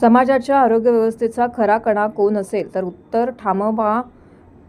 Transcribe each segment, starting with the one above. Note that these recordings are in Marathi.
समाजाच्या आरोग्य व्यवस्थेचा खरा कणा कोण असेल तर उत्तर ठामबा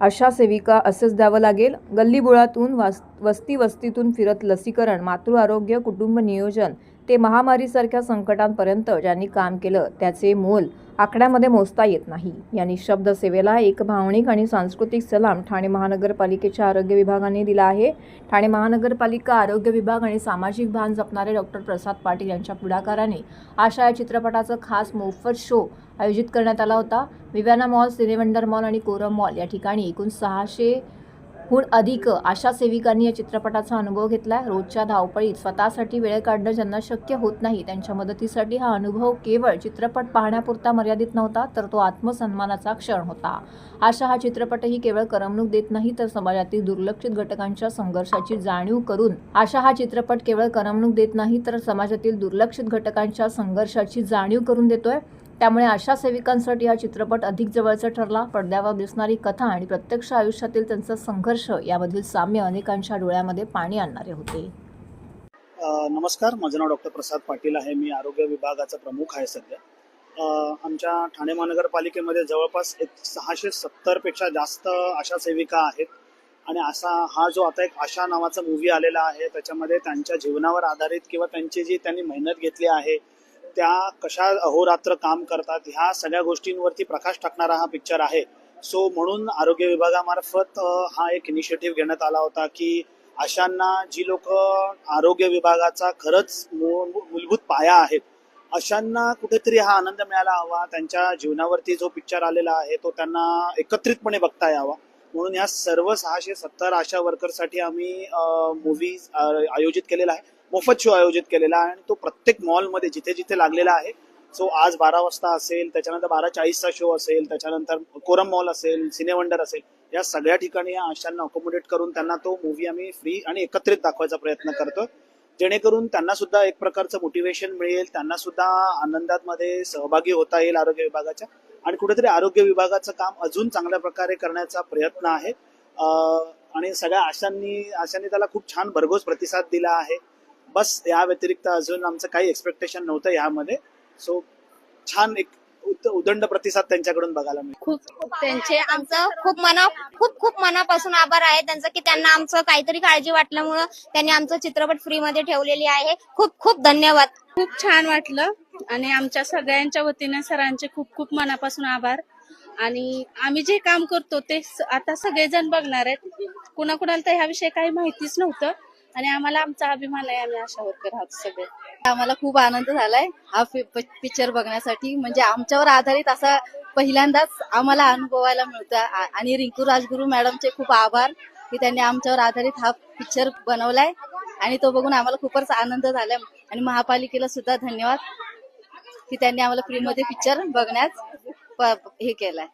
आशा सेविका असेच द्यावं लागेल. गल्लीबोळातून वस्ती वस्तीतून फिरत लसीकरण, मातृ आरोग्य, कुटुंब नियोजन ते महामारीसारख्या संकटांपर्यंत ज्यांनी काम केलं त्याचे मोल आकड्यामध्ये मोजता येत नाही. या निःशब्द सेवेला एक भावनिक आणि सांस्कृतिक सलाम ठाणे महानगरपालिकेच्या आरोग्य विभागाने दिला आहे. ठाणे महानगरपालिका आरोग्य विभाग आणि सामाजिक भान जपणारे डॉक्टर प्रसाद पाटील यांच्या पुढाकाराने आशा या चित्रपटाचा खास मोफत शो आयोजित करण्यात आला होता. विव्याना मॉल, सिनेवंडर मॉल आणि कोरम मॉल या ठिकाणी एकूण 600हून अधिक आशा सेविकांनी या चित्रपटाचा अनुभव घेतला. रोजच्या धावपळीत स्वतःसाठी वेळ काढणं ज्यांना शक्य होत नाही त्यांच्या मदतीसाठी हा अनुभव केवळ चित्रपट पाहण्यापुरता मर्यादित नव्हता, तर तो आत्मसन्मानाचा क्षण होता. आशा हा चित्रपटही केवळ करमणूक देत नाही, तर समाजातील दुर्लक्षित घटकांच्या संघर्षाची जाणीव करून आशा हा चित्रपट केवळ करमणूक देत नाही, तर समाजातील दुर्लक्षित घटकांच्या संघर्षाची जाणीव करून देतोय. त्यामुळे आशा सेविकांसाठी हा चित्रपट अधिक जवळचा ठरला. पडद्यावर दिसणारी कथा आणि प्रत्यक्ष आयुष्यातील त्यांचा संघर्ष यामधील साम्य अनेकांच्या डोळ्यामध्ये पाणी आणणारे होते. नमस्कार, माझं नाव डॉक्टर प्रसाद पाटील आहे. मी आरोग्य विभागाचा प्रमुख आहे सध्या. आमच्या ठाणे महानगरपालिकेमध्ये जवळपास 670 पेक्षा जास्त आशा सेविका आहेत. आणि हा जो आता एक आशा नावाचा मूवी आलेला आहे त्याच्यामध्ये त्यांच्या जीवनावर आधारित किंवा त्यांनी मेहनत घेतली आहे, त्या कशा अहोरात्र काम करतात, ह्या सगळ्या गोष्टींवरती प्रकाश टाकणारा हा पिक्चर आहे. सो म्हणून आरोग्य विभागामार्फत हा एक इनिशिएटिव्ह घेण्यात आला होता की अशांना जी लोक आरोग्य विभागाचा खरंच मूलभूत पाया आहेत, अशांना कुठेतरी हा आनंद मिळायला हवा. त्यांच्या जीवनावरती जो पिक्चर आलेला आहे तो त्यांना एकत्रितपणे बघता यावा म्हणून या सर्व 670 आशा वर्करसाठी आम्ही मूवी आयोजित केलेला आहे, मोफत शो आयोजित केलेला आहे. आणि तो प्रत्येक मॉलमध्ये जिथे जिथे लागलेला आहे. सो आज 12 वाजता असेल, त्याच्यानंतर 12:40चा शो असेल, त्याच्यानंतर कोरम मॉल असेल, सिनेवंडर असेल, या सगळ्या ठिकाणी या आशांना अकोमोडेट करून त्यांना तो मूवी आम्ही फ्री आणि एकत्रित दाखवायचा प्रयत्न करतो, जेणेकरून त्यांना सुद्धा एक प्रकारचं मोटिवेशन मिळेल, त्यांना सुद्धा आनंदात मध्ये सहभागी होता येईल आरोग्य विभागाच्या. आणि कुठेतरी आरोग्य विभागाचं काम अजून चांगल्या प्रकारे करण्याचा प्रयत्न आहे. आणि सगळ्या आशांनी त्याला खूप छान भरघोस प्रतिसाद दिला आहे. बस या व्यतिरिक्त अजून आमचं काही एक्सपेक्टेशन नव्हतं यामध्ये. सो छान एक उदंड प्रतिसाद त्यांच्याकडून बघायला मिळतो. खूप त्यांचे आमचं खूप मनापासून आभार आहे त्यांचं की त्यांना आमचं काहीतरी काळजी वाटल्यामुळं त्यांनी आमचं चित्रपट फ्री मध्ये ठेवलेली आहे. खूप धन्यवाद. खूप छान वाटलं आणि आमच्या सगळ्यांच्या वतीने सरांचे खूप मनापासून आभार. आणि आम्ही जे काम करतो ते आता सगळेजण बघणार आहेत. कुणाकुणाला तर ह्याविषयी काही माहितीच नव्हतं आणि आम्हाला आमचा अभिमान आहे. आम्ही आशा वर्कर आहोत सगळे. आम्हाला खूप आनंद झालाय हा पिक्चर बघण्यासाठी. म्हणजे आमच्यावर आधारित असा पहिल्यांदाच आम्हाला अनुभवायला मिळतं. आणि रिंकू राजगुरू मॅडमचे खूप आभार की त्यांनी आमच्यावर आधारित हा पिक्चर बनवलाय आणि तो बघून आम्हाला खूपच आनंद झालाय. आणि महापालिकेला सुद्धा धन्यवाद की त्यांनी आम्हाला फ्रीमध्ये पिक्चर बघण्यास हे केलाय.